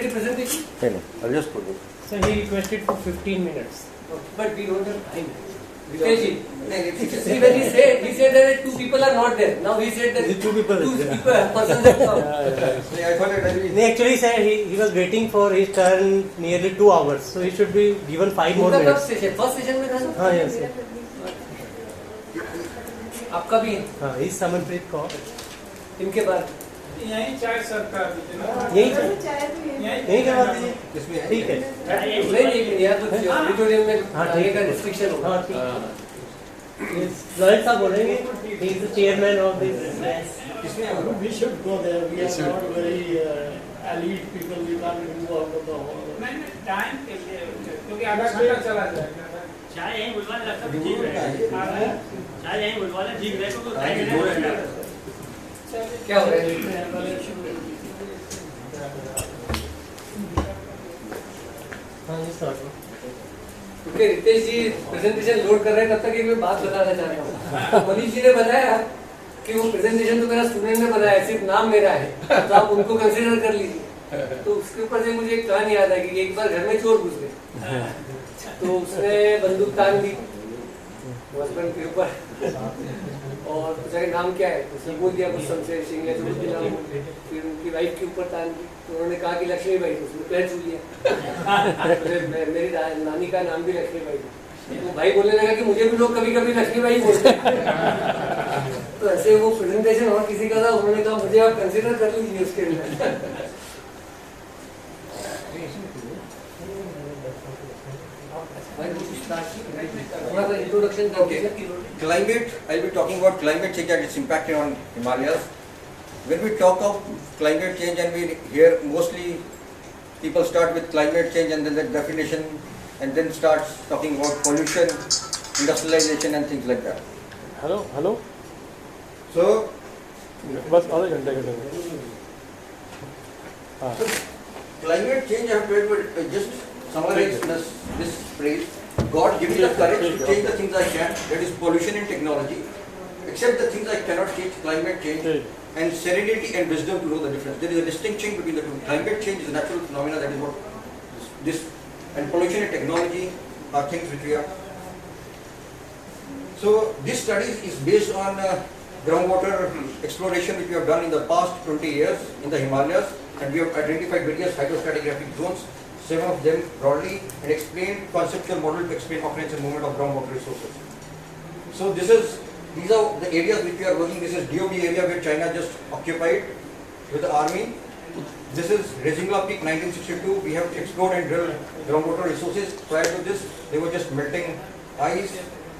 the presentation? No, I'll just put it. So he requested for 15 minutes. But we don't have time. See, when he said that two people are not there. Now he said that Two people persons have come. He actually said he was waiting for his turn nearly 2 hours. So he should be given 5 more उनका कब minutes. session? First session में था ना? हाँ, yes. आपका भी है? हाँ, he's Samanpreet Kaur. इनके बाद यही चाय सरकार यही यही करवा दीजिए. ठीक है. नहीं यहाँ कुछ ऑडिटोरियम में हाँ, आने ठीक का है. रिस्ट्रिक्शन होगा. हाँ, ठीक है. लॉयड साहब बोलेंगे. He is the chairman of this. We should go there. We are not very elite people. We can't move out of the hall. नहीं टाइम के लिए क्योंकि आधा घंटा चला जाएगा. चाय यहीं बुलवा ले लगता है ठीक रहेगा. चाय यहीं बुलवा ले ठीक रहेगा तो टाइम लगेगा. क्या हो रहा है? हाँ जी सर. क्योंकि रितेश जी प्रेजेंटेशन लोड कर रहे हैं तब तक एक मैं बात बताना चाह रहा हूँ. मनीष जी ने बताया कि वो प्रेजेंटेशन तो मेरा स्टूडेंट ने बनाया, सिर्फ नाम मेरा है, तो आप उनको कंसीडर कर लीजिए. तो उसके ऊपर से मुझे एक कहानी याद है कि एक बार घर में चोर घुस गए, तो उसने बंदूक तान दी हस्बैंड के ऊपर और पूछा नाम क्या है, उसने बोल दिया कुछ शमशेर सिंह या जो भी नाम बोल दिया. फिर उनकी वाइफ के ऊपर तान दी, तो उन्होंने कहा कि लक्ष्मी बाई, तो उसने पैर छू लिया. मेरी नानी का नाम भी लक्ष्मी बाई. तो भाई बोलने लगा कि मुझे भी लोग कभी कभी लक्ष्मी बाई बोलते हैं. तो ऐसे वो प्रेजेंटेशन और किसी का था, उन्होंने कहा मुझे आप कंसीडर कर लीजिए उसके लिए. Introduction Okay. Climate, I'll be talking about climate change and its impact on Himalayas. When we talk of climate change and we hear mostly people start with climate change and then the definition and then starts talking about pollution, industrialization and things like that. Hello. So, बस आधे घंटे का time. so climate change, I have to just summarize this phrase. God give me the courage to change the things I can, that is pollution and technology. Except the things I cannot change, climate change, and serenity and wisdom to know the difference. There is a distinction between the two. Climate change is a natural phenomena, that is what this, and pollution and technology are things which we are. So this study is based on groundwater exploration which we have done in the past 20 years in the Himalayas, and we have identified various hydrostratigraphic zones, 7 of them broadly, and explained conceptual model to explain occurrence and movement of groundwater resources. So these are the areas which we are working. This is DOB area where China just occupied with the army. This is Rejingla Peak 1962. We have explored and drilled groundwater resources. Prior to this, they were just melting ice.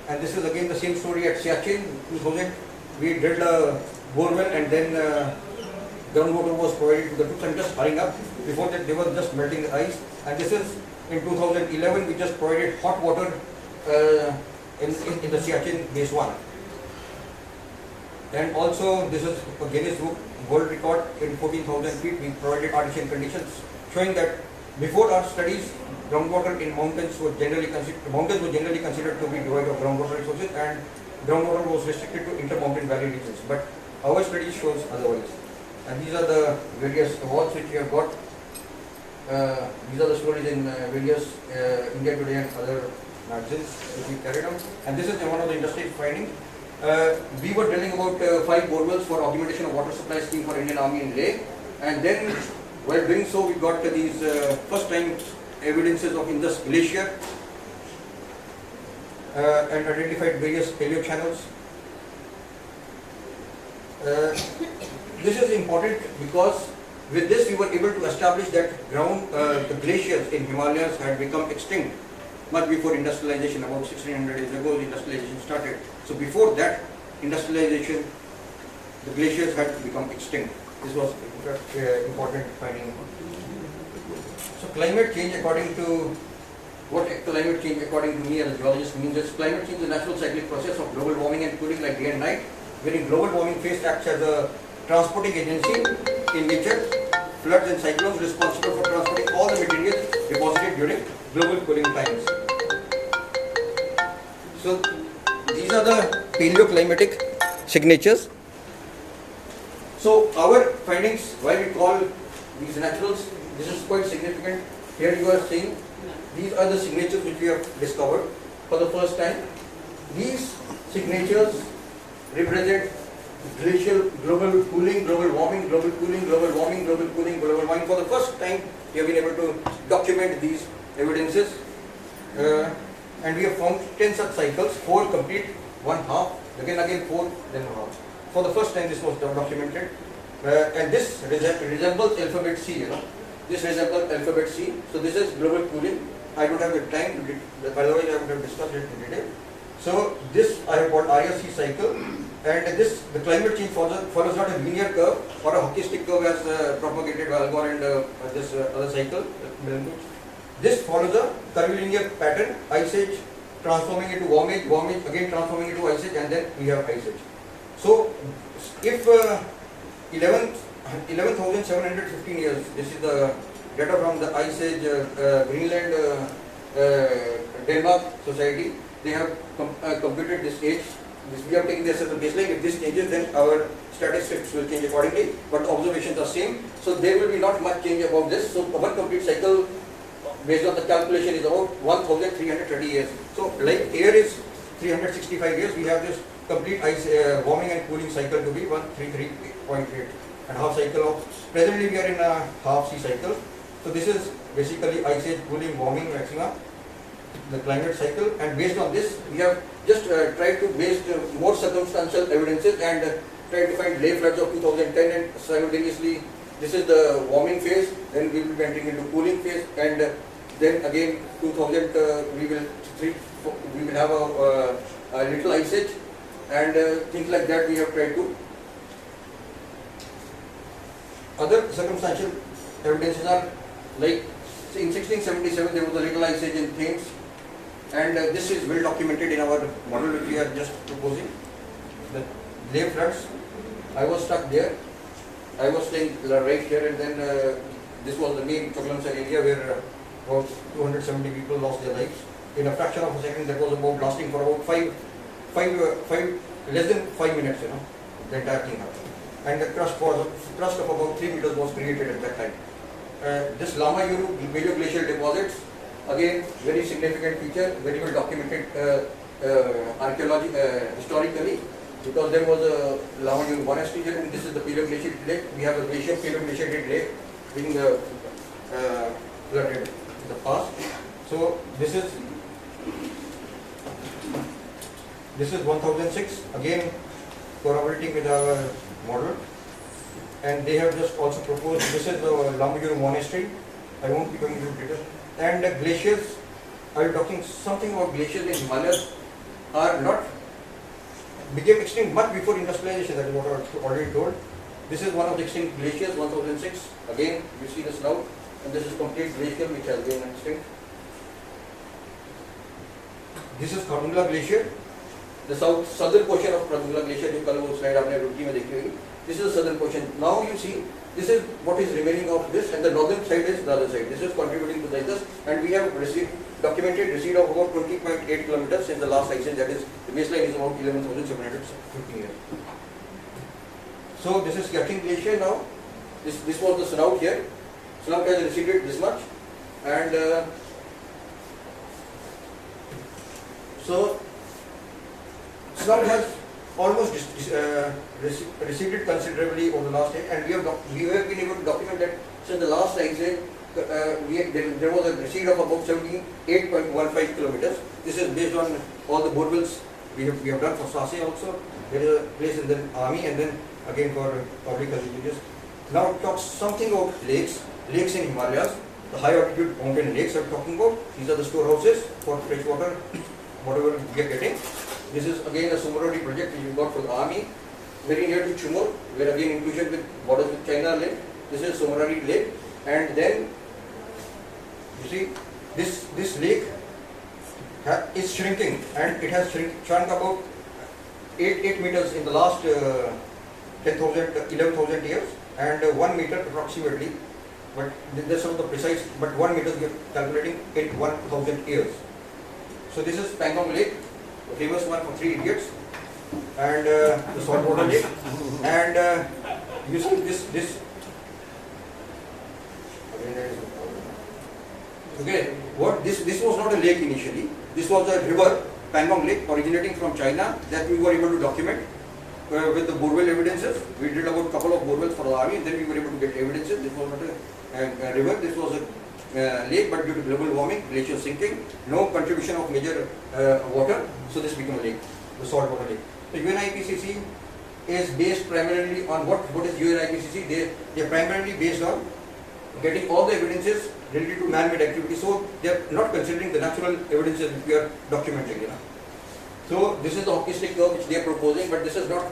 And this is again the same story at Siachen 2000. We drilled a borewell and then groundwater was provided to the troops. I'm just hurrying up. Before that, they were just melting the ice. And this is in 2011. We just provided hot water in the Siachen Base 1. And also, this is a Guinness World Record in 14,000 feet. We provided artificial conditions, showing that before our studies, groundwater in mountains were generally considered to be devoid of groundwater resources, and groundwater was restricted to inter-mountain valley regions. But our study shows otherwise. And these are the various awards which we have got. These are the stories in various India Today and other magazines which we carried out. And this is one of the industry findings. We were drilling about 5 borewells for augmentation of water supply scheme for Indian Army in Leh, and then while doing so, we got these first time evidences of Indus Glacier and identified various paleo channels. This is important because with this we were able to establish that the glaciers in Himalayas had become extinct much before industrialization. About 1600 years ago, industrialization started. So before that industrialization, the glaciers had become extinct. This was important finding. So climate change, according to me as a geologist, means that climate change is a natural cyclic process of global warming and cooling like day and night, wherein global warming phase acts as a transporting agency in nature. Floods and cyclones responsible for transporting all the materials deposited during global cooling times. So these are the paleoclimatic signatures. So our findings, why we call these naturals, This is quite significant. Here you are seeing these are the signatures which we have discovered for the first time. These signatures represent glacial global cooling, global warming, global cooling, global warming, global cooling, global warming. For the first time, we have been able to document these evidences. And we have found 10 such cycles, 4 complete, 1 half, again 4, then half. For the first time this was documented. And this resembles alphabet C, you know. This resembles alphabet C. So this is global cooling. I don't have the time, otherwise I would have discussed it in detail. So this I have called RSC cycle. And this, the climate change follows not a linear curve or a hockey stick curve as propagated by Al Gore and this other cycle. This follows a curvilinear pattern, ice age transforming into warm age, again transforming into ice age, and then we have ice age. So if 11,715 years, this is the data from the Ice Age Greenland Denmark Society, they have computed this age. We are taking this as a baseline. If this changes, then our statistics will change accordingly, but the observations are same. So there will be not much change about this. So one complete cycle based on the calculation is about 1,330 years. So like air is 365 years, we have this complete ice warming and cooling cycle to be 133.8 and half cycle of, presently we are in a half C cycle. So this is basically ice age, cooling, warming, maxima, the climate cycle, and based on this we have just tried to base more circumstantial evidences and tried to find lay floods of 2010, and simultaneously this is the warming phase, then we will be entering into cooling phase, and then again 2000 we will have a little ice age, and things like that we have tried to. Other circumstantial evidences are like in 1677 there was a little ice age in Thames, and this is well documented in our model which we are just proposing. The lay floods, I was stuck there. I was staying right here, and then this was the main Choklamsar area where about 270 people lost their lives. In a fraction of a second, that was about lasting for about less than 5 minutes, you know, the entire thing happened. And the crust of about 3 meters was created at that time. This Lamayuru glacial deposits, again, very significant feature, very well documented historically, because there was a Lamayuru monastery here, and this is the Paleoglaciated lake. We have a glacial Paleoglaciated lake being flooded in the past. So this is 1006, again corroborating with our model, and they have just also proposed, this is the Lamayuru monastery. I won't be going into detail. And glaciers, I will talking something about glaciers in Himalayas are not became extinct much before industrialization, that is what I already told. This is one of the extinct glaciers, 1006. Again, you see the snout, and this is complete glacier which has been extinct. This is Khardungla Glacier, the southern portion of Khardungla Glacier. जो कल वो slide आपने रुड़की में देखी होगी. This is the southern portion. Now you see, this is what is remaining of this, and the northern side is the other side. This is contributing to this, and we have documented receipt of about 20.8 kilometers since the last ice age. That is, the baseline is about 11,715 years. So this is Kerching Glacier now. This was the snout here. Snout has receded this much, and so snout has almost receded considerably over the last year, and we have been able to document that since the last ice age, there was a recede of about 78.15 kilometers. This is based on all the borewells we have done for Sase also. There is a place in the army, and then again for public health religious. Now talk something about lakes in Himalayas, the high altitude mountain lakes I'm talking about. These are the storehouses for fresh water, whatever we are getting. This is again a Sumarodi project which we got for the army, very near to Chumur, where again inclusion with borders with China lake. This is Sumarodi lake, and then you see this lake is shrinking, and it has shrunk about 8 meters in the last 11,000 years, and 1 meter approximately. But this is the precise, but 1 meter we are calculating in 1,000 years. So this is Pangong Lake, the famous one for 3 idiots, and the saltwater lake, and you see this again there is Okay, what this was not a lake initially. This was a river, Pangong Lake, originating from China, that we were able to document with the borewell evidences. We did about a couple of borewells for the army, and then we were able to get evidences. This was not a river, this was a lake, but due to global warming, glacier sinking, no contribution of major water, so this became a lake, the saltwater lake. The UNIPCC is based primarily on what is UNIPCC? They are primarily based on getting all the evidences related to man-made activity. So they are not considering the natural evidences which we are documenting. So this is the hockey stick curve which they are proposing, but this is not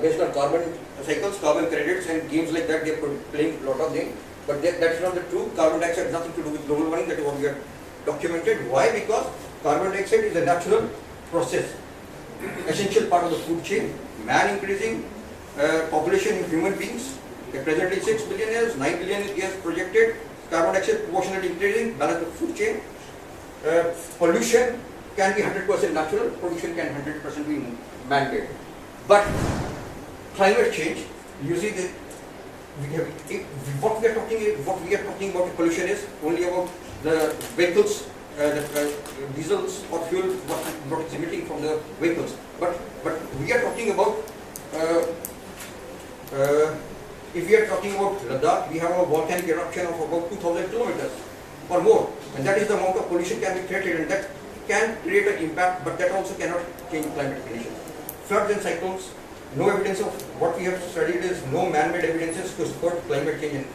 based on carbon cycles, carbon credits and games like that. They are playing a lot of things, but that's not the true. Carbon dioxide has nothing to do with global warming. That is what we are documented. Why? Because carbon dioxide is a natural process, essential part of the food chain. Man increasing, population in human beings. Presently 6 billion years, 9 billion years projected. Carbon dioxide proportionally increasing, balance the food chain. Pollution can be 100% natural, pollution can 100% be man-made. But climate change, you see that what we are talking about pollution is only about the vehicles, diesels or fuel, what is emitting from the vehicles. But we are talking about if we are talking about Ladakh, we have a volcanic eruption of about 2,000 kilometers or more, and that is the amount of pollution can be created, and that can create an impact, but that also cannot change climate conditions. Floods and cyclones, no evidence of what we have studied is no man-made evidences to support climate change.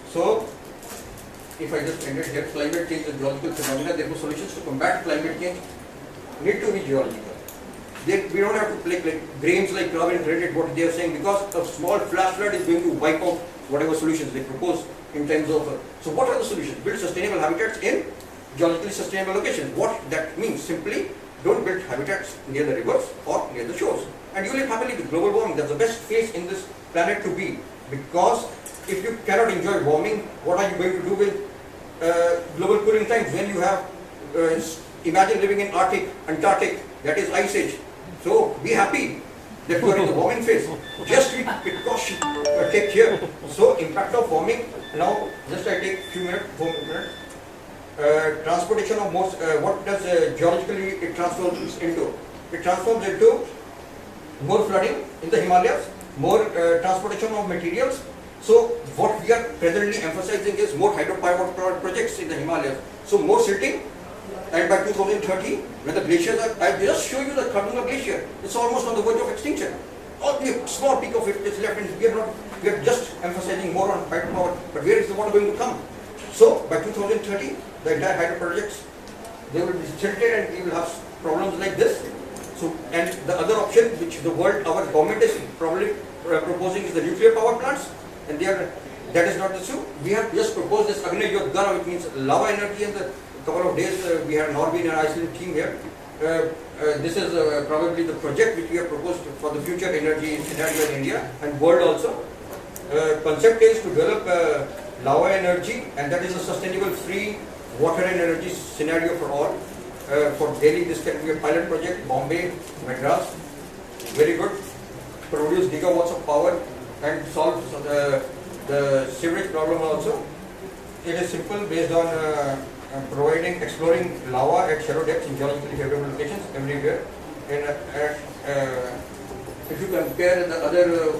So, if I just ended here, climate change is geological phenomena, therefore solutions to combat climate change need to be geological. We don't have to play like grains like carbon credit, what they are saying, because a small flash flood is going to wipe out whatever solutions they propose in terms of. So what are the solutions? Build sustainable habitats in geologically sustainable locations. What that means? Simply don't build habitats near the rivers or near the shores. And you live happily with global warming. That's the best place in this planet to be. Because if you cannot enjoy warming, what are you going to do with global cooling times when you have, imagine living in Arctic, Antarctic, that is ice age. So be happy that you are in the warming phase. Just be precaution, take care. So impact of warming. Now just I take few minutes, 4 minutes. Transportation of most, what does geologically it transforms into? It transforms into more flooding in the Himalayas, more transportation of materials. So what we are presently emphasizing is more hydropower projects in the Himalayas. So more silting. And by 2030, when the glaciers are, I just show you the Khardunga glacier. It's almost on the verge of extinction. Only a small peak of it is left, and we are just emphasizing more on hydropower. But where is the water going to come? So by 2030, the entire hydro projects, they will be silted, and we will have problems like this. So, and the other option which the world, our government is probably proposing is the nuclear power plants, and that is not the issue. We have just proposed this Agni Yodgana, which means lava energy, and the couple of days we had an Norwegian and Icelandic team here. This is probably the project which we have proposed for the future energy scenario in India and world also. Concept is to develop lava energy, and that is a sustainable free water and energy scenario for all. For Delhi, this can be a pilot project. Bombay, Madras, very good. Produce gigawatts of power and solve the sewerage problem also. It is simple, based on exploring lava at shallow depths in geologically favorable locations everywhere. And if you compare the other,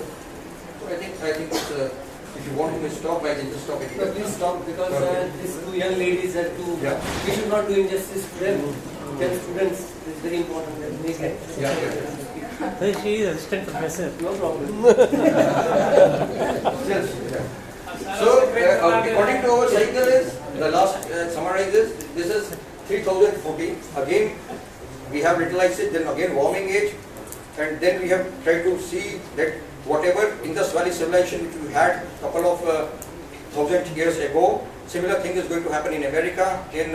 so I think it's, if you want to stop, I can just stop it. But please stop, because Okay. these two young ladies are too. Yeah. We should not do injustice to them. Their students is very important. That they get. Yeah. So she is assistant professor. No problem. Yes. So, according to our cycle is, the last summarizes, this is 3014. Again, we have utilized it, then again warming age, and then we have tried to see that whatever Indus Valley civilization which we had a couple of 1,000 years ago, similar thing is going to happen in America, in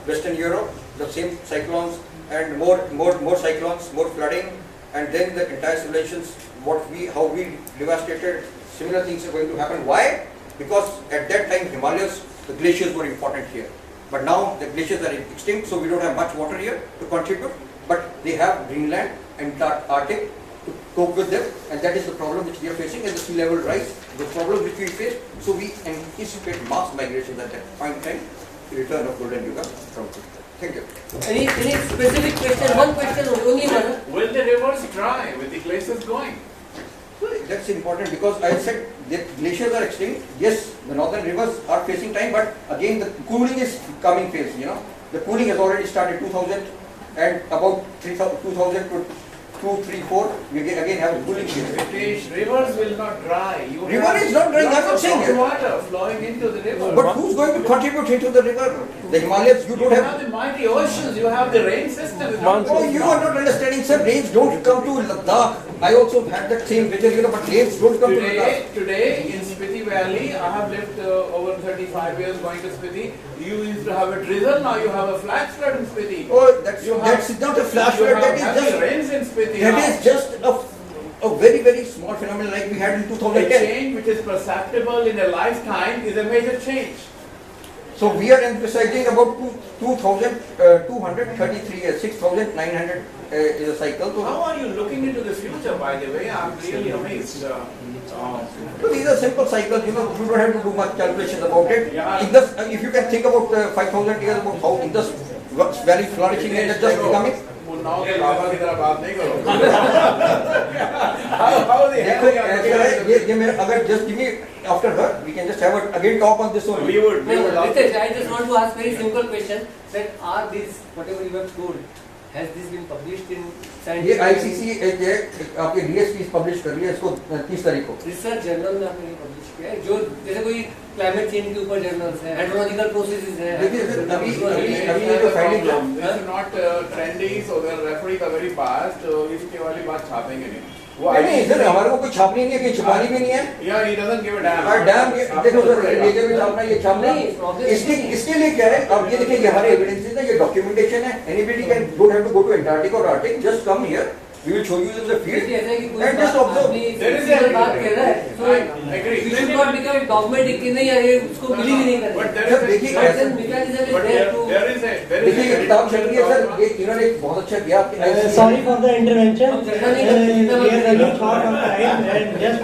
Western Europe, the same cyclones and more cyclones, more flooding, and then the entire civilizations, how we devastated, similar things are going to happen. Why? Because at that time Himalayas, the glaciers were important here. But now the glaciers are extinct, so we don't have much water here to contribute. But they have Greenland and Arctic to cope with them, and that is the problem which we are facing as the sea level rise, the problem which we face. So we anticipate mass migration at that point in time, the return of golden yuga from Krishna. Thank you. Any specific question? One question only one. Will the rivers dry with the glaciers going? That's important because I said the glaciers are extinct. Yes, the northern rivers are facing time, but again the cooling is coming phase. You know, the cooling has already started 2000 and about 2000 to 2, 3, 4. We again have a cooling phase. British rivers will not dry. You River have is not drying, I'm not lots of saying it. water flowing into the river. But who's going to contribute into the river? The Himalayas, you You don't have have. the mighty oceans. You have the rain system. It's not Oh, you are not understanding, sir. Rains don't come to Ladakh. I also had that same vision, you know, but rains don't come to Ladakh. Today in Spiti Valley, I have lived over 35 years going to Spiti. You used to have a drizzle, now you have a flash flood in Spiti. Oh, that's You have- that's not a flash You flood. have That is heavy just rains in Spiti that now. is just a very very small phenomenon like we had in A 2010. change which is perceptible in a lifetime is a major change. So we are emphasizing about 2,233 years, 6,900 is a cycle. How So are you looking into the future, by the way? I'm really amazed. these are simple cycles. You know, you don't have to do much calculations about it. Yeah. Indus, if you can think about 5,000 years about how Indus was very flourishing and just becoming. मुन्नाओं के लाभा की तरह बात नहीं करो। How the hell देखो you are ऐसा है looking at ये मेरा अगर just give me after her we can just have a again talk on this it? only. We would love to. Ritesh, I just want to ask very simple question. That are these whatever you have told, has this been published in ये scientific? ICC ये आपके DSP publish कर रही है इसको 30 तारीख को। Research journal में आपने पब्लिश किया है जो जैसे कोई क्लाइमेट चेंज के ऊपर जर्नल्स हैं, हाइड्रोलॉजिकल प्रोसेसेस हैं। देखिए सर अभी This ये जो finding is not trendy, so they're referring are very fast. इसके वाली बात छापेंगे नहीं। वो नहीं सर हमारे को कोई छापनी नहीं है कि छुपानी भी नहीं है। Yeah, he doesn't give a damn. और डैम देखो सर लेजर में छापना ये छापना नहीं, इसके लिए क्या है अब ये देखिए ये हमारे एविडेंसेस है ये डॉक्यूमेंटेशन है anybody can don't have to go to Antarctica और Arctic just come here we will show you in the field ऐसा है कि कोई and just observe There is simple a- बात कह रहा है तो I agree. we should not become dogmatic कि नहीं यार ये उसको बिलीव ही नहीं But करें। there is सर देखिए But ऐसा then mechanism is But there to there is a देखिए ये किताब चल रही है सर ये इन्होंने बहुत अच्छा किया आपके Sorry for the intervention. हम चर्चा नहीं करते, जितना We are बात running short on time, and just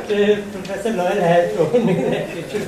Professor Noel has told me that it should.